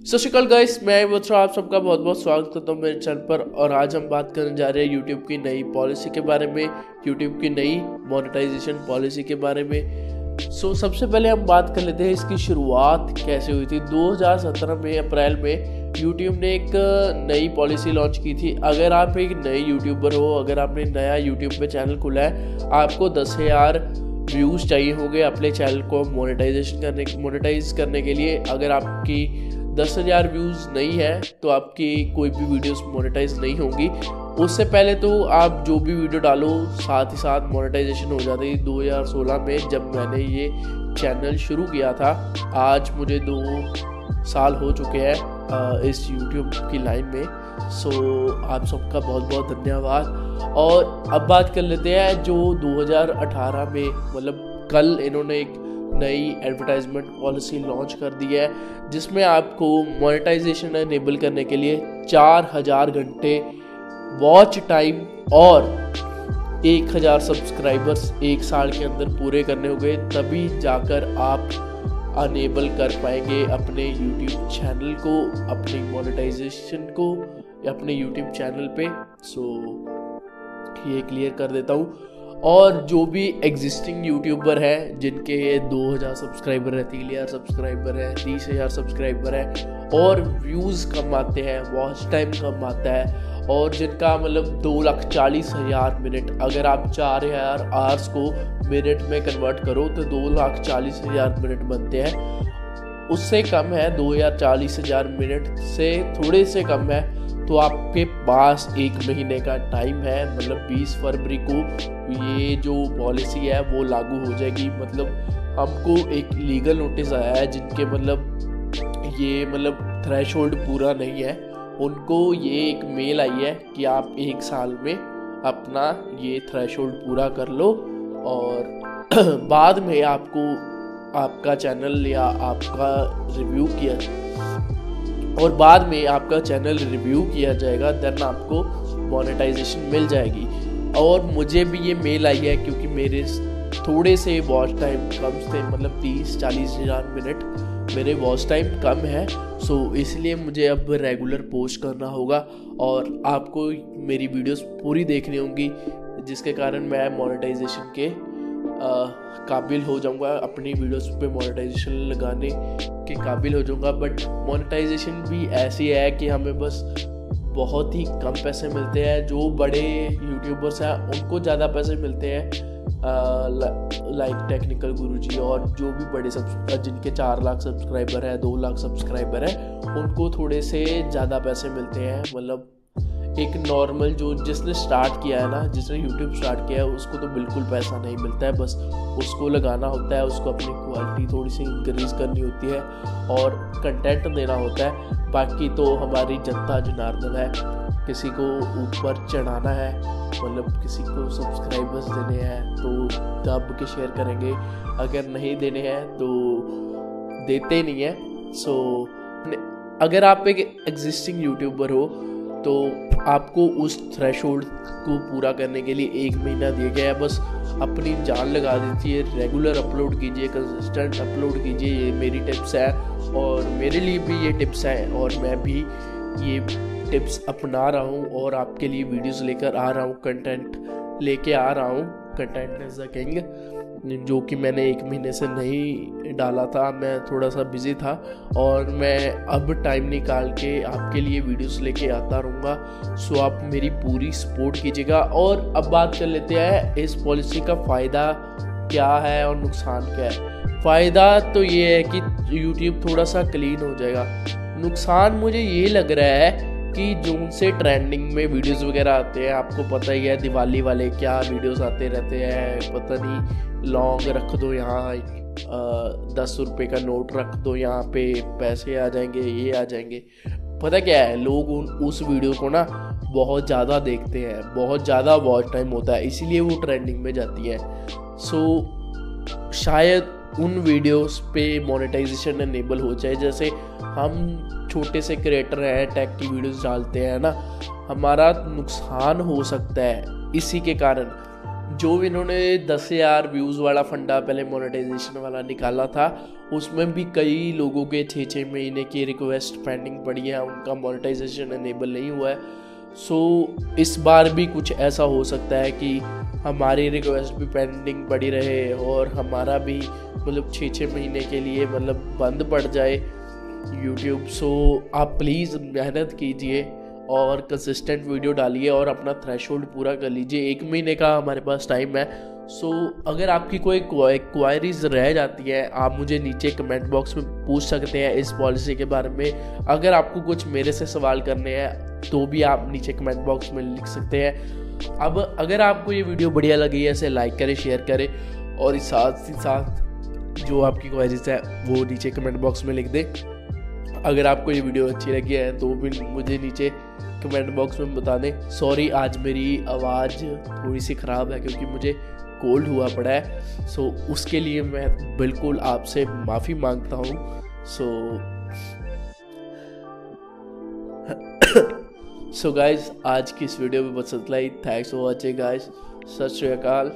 सत श्री अकाल गाइस, मैं वत्सरा आप सबका बहुत बहुत स्वागत करता हूँ मेरे चैनल पर। और आज हम बात करने जा रहे हैं यूट्यूब की नई पॉलिसी के बारे में, यूट्यूब की नई मोनेटाइजेशन पॉलिसी के बारे में। सबसे पहले हम बात कर लेते हैं इसकी शुरुआत कैसे हुई थी। 2017 में अप्रैल में यूट्यूब ने एक नई पॉलिसी लॉन्च की थी। अगर आप एक नए यूट्यूबर हो, अगर आपने नया यूट्यूब पे चैनल खोला है, आपको 10,000 व्यूज़ चाहिए होंगे अपने चैनल को मोनेटाइज करने के लिए। अगर आपकी 10,000 व्यूज़ नहीं है तो आपकी कोई भी वीडियोस मोनेटाइज नहीं होंगी। उससे पहले तो आप जो भी वीडियो डालो साथ ही साथ मोनेटाइजेशन हो जाती है। 2016 में जब मैंने ये चैनल शुरू किया था, आज मुझे 2 साल हो चुके हैं इस यूट्यूब की लाइन में। आप सबका बहुत बहुत धन्यवाद। और अब बात कर लेते हैं जो 2018 में, मतलब कल इन्होंने एक नई एडवर्टाइजमेंट पॉलिसी लॉन्च कर दी है, जिसमें आपको मोनेटाइजेशन एनेबल करने के लिए 4000 घंटे वॉच टाइम और 1000 सब्सक्राइबर्स 1 साल के अंदर पूरे करने होंगे, तभी जाकर आप अनेबल कर पाएंगे अपने YouTube चैनल को, अपनी मोनेटाइजेशन को अपने YouTube चैनल पे। ये क्लियर कर देता हूँ। और जो भी एग्जिस्टिंग यूट्यूबर है जिनके 2000 सब्सक्राइबर है, 3000 सब्सक्राइबर है, 30,000 सब्सक्राइबर है और व्यूज़ कम आते हैं, वॉच टाइम कम आता है, और जिनका मतलब 2,40,000 मिनट, अगर आप 4,000 आवर्स को मिनट में कन्वर्ट करो तो 2,40,000 मिनट बनते हैं। उससे कम है, 2,40,000 मिनट से थोड़े से कम है, तो आपके पास 1 महीने का टाइम है। मतलब 20 फरवरी को ये जो पॉलिसी है वो लागू हो जाएगी। मतलब हमको एक लीगल नोटिस आया है जिनके मतलब थ्रेशोल्ड पूरा नहीं है, उनको ये एक मेल आई है कि आप 1 साल में अपना ये थ्रेशोल्ड पूरा कर लो, और बाद में आपको आपका चैनल या आपका रिव्यू किया जाएगा, देन आपको मोनेटाइजेशन मिल जाएगी। और मुझे भी ये मेल आई है क्योंकि मेरे थोड़े से वॉच टाइम कम थे, मतलब 30-40 हज़ार मिनट मेरे वॉच टाइम कम है। इसलिए मुझे अब रेगुलर पोस्ट करना होगा और आपको मेरी वीडियोस पूरी देखनी होंगी, जिसके कारण मैं मोनेटाइजेशन के काबिल हो जाऊंगा, अपनी वीडियोस पे मोनेटाइजेशन लगाने के काबिल हो जाऊंगा। बट मोनेटाइजेशन भी ऐसी है कि हमें बस बहुत ही कम पैसे मिलते हैं। जो बड़े यूट्यूबर्स हैं उनको ज़्यादा पैसे मिलते हैं, लाइक टेक्निकल गुरुजी, और जो भी बड़े जिनके 4 लाख सब्सक्राइबर है, 2 लाख सब्सक्राइबर है, उनको थोड़े से ज़्यादा पैसे मिलते हैं। मतलब एक नॉर्मल जिसने स्टार्ट किया है ना, जिसने YouTube स्टार्ट किया है, उसको तो बिल्कुल पैसा नहीं मिलता है। बस उसको लगाना होता है, उसको अपनी क्वालिटी थोड़ी सी इंक्रीज करनी होती है और कंटेंट देना होता है। बाकी तो हमारी जनता जनार्दन है, किसी को ऊपर चढ़ाना है, मतलब किसी को सब्सक्राइबर्स देने हैं तो दब के शेयर करेंगे, अगर नहीं देने हैं तो देते नहीं है। अगर आप एक एग्जिस्टिंग यूट्यूबर हो तो आपको उस थ्रेशोल्ड को पूरा करने के लिए 1 महीना दिया गया है। बस अपनी जान लगा दीजिए, रेगुलर अपलोड कीजिए, कंसिस्टेंट अपलोड कीजिए। ये मेरी टिप्स है और मेरे लिए भी ये टिप्स है, और मैं भी ये टिप्स अपना रहा हूँ और आपके लिए वीडियोस लेकर आ रहा हूँ, कंटेंट लेके आ रहा हूँ। कंटेंट एज अ किंग, जो कि मैंने 1 महीने से नहीं डाला था, मैं थोड़ा सा बिजी था, और मैं अब टाइम निकाल के आपके लिए वीडियोस लेके आता रहूँगा। आप मेरी पूरी सपोर्ट कीजिएगा। और अब बात कर लेते हैं इस पॉलिसी का फ़ायदा क्या है और नुकसान क्या है। फ़ायदा तो ये है कि YouTube थोड़ा सा क्लीन हो जाएगा। नुकसान मुझे ये लग रहा है कि जो उनसे ट्रेंडिंग में वीडियोस वगैरह आते हैं, आपको पता ही है दिवाली वाले क्या वीडियोस आते रहते हैं, पता नहीं लॉन्ग रख दो यहाँ, 10 रुपये का नोट रख दो यहाँ पे, पैसे आ जाएंगे, ये आ जाएंगे। पता क्या है, लोग उस वीडियो को ना बहुत ज़्यादा देखते हैं, बहुत ज़्यादा वॉच टाइम होता है, इसीलिए वो ट्रेंडिंग में जाती है। शायद उन वीडियोस पे मोनेटाइजेशन एनेबल हो जाए। जैसे हम छोटे से क्रिएटर हैं, टेक की वीडियोस डालते हैं ना, हमारा नुकसान हो सकता है इसी के कारण। जो इन्होंने 10,000 व्यूज़ वाला फंडा पहले मोनेटाइजेशन वाला निकाला था, उसमें भी कई लोगों के 6-6 महीने की रिक्वेस्ट पेंडिंग पड़ी है, उनका मोनेटाइजेशन इनेबल नहीं हुआ है। सो इस बार भी कुछ ऐसा हो सकता है कि हमारी रिक्वेस्ट भी पेंडिंग पड़ी रहे और हमारा भी मतलब 6-6 महीने के लिए मतलब बंद पड़ जाए यूट्यूब। सो आप प्लीज़ मेहनत कीजिए और कंसिस्टेंट वीडियो डालिए और अपना थ्रेशोल्ड पूरा कर लीजिए। 1 महीने का हमारे पास टाइम है। सो अगर आपकी कोई क्वायरीज रह जाती है, आप मुझे नीचे कमेंट बॉक्स में पूछ सकते हैं इस पॉलिसी के बारे में। अगर आपको कुछ मेरे से सवाल करने हैं तो भी आप नीचे कमेंट बॉक्स में लिख सकते हैं। अब अगर आपको ये वीडियो बढ़िया लगी है, इसे लाइक करें, शेयर करें और साथ ही साथ जो आपकी क्वायरीज है वो नीचे कमेंट बॉक्स में लिख दें। अगर आपको ये वीडियो अच्छी लगी है तो भी मुझे नीचे कमेंट बॉक्स में बता दें। सॉरी, आज मेरी आवाज़ थोड़ी सी ख़राब है क्योंकि मुझे कोल्ड हुआ पड़ा है। सो उसके लिए मैं बिल्कुल आपसे माफ़ी मांगता हूँ। सो गाइज, आज की इस वीडियो में बस इतना ही। Thanks for watching guys. Sat Sri अकाल।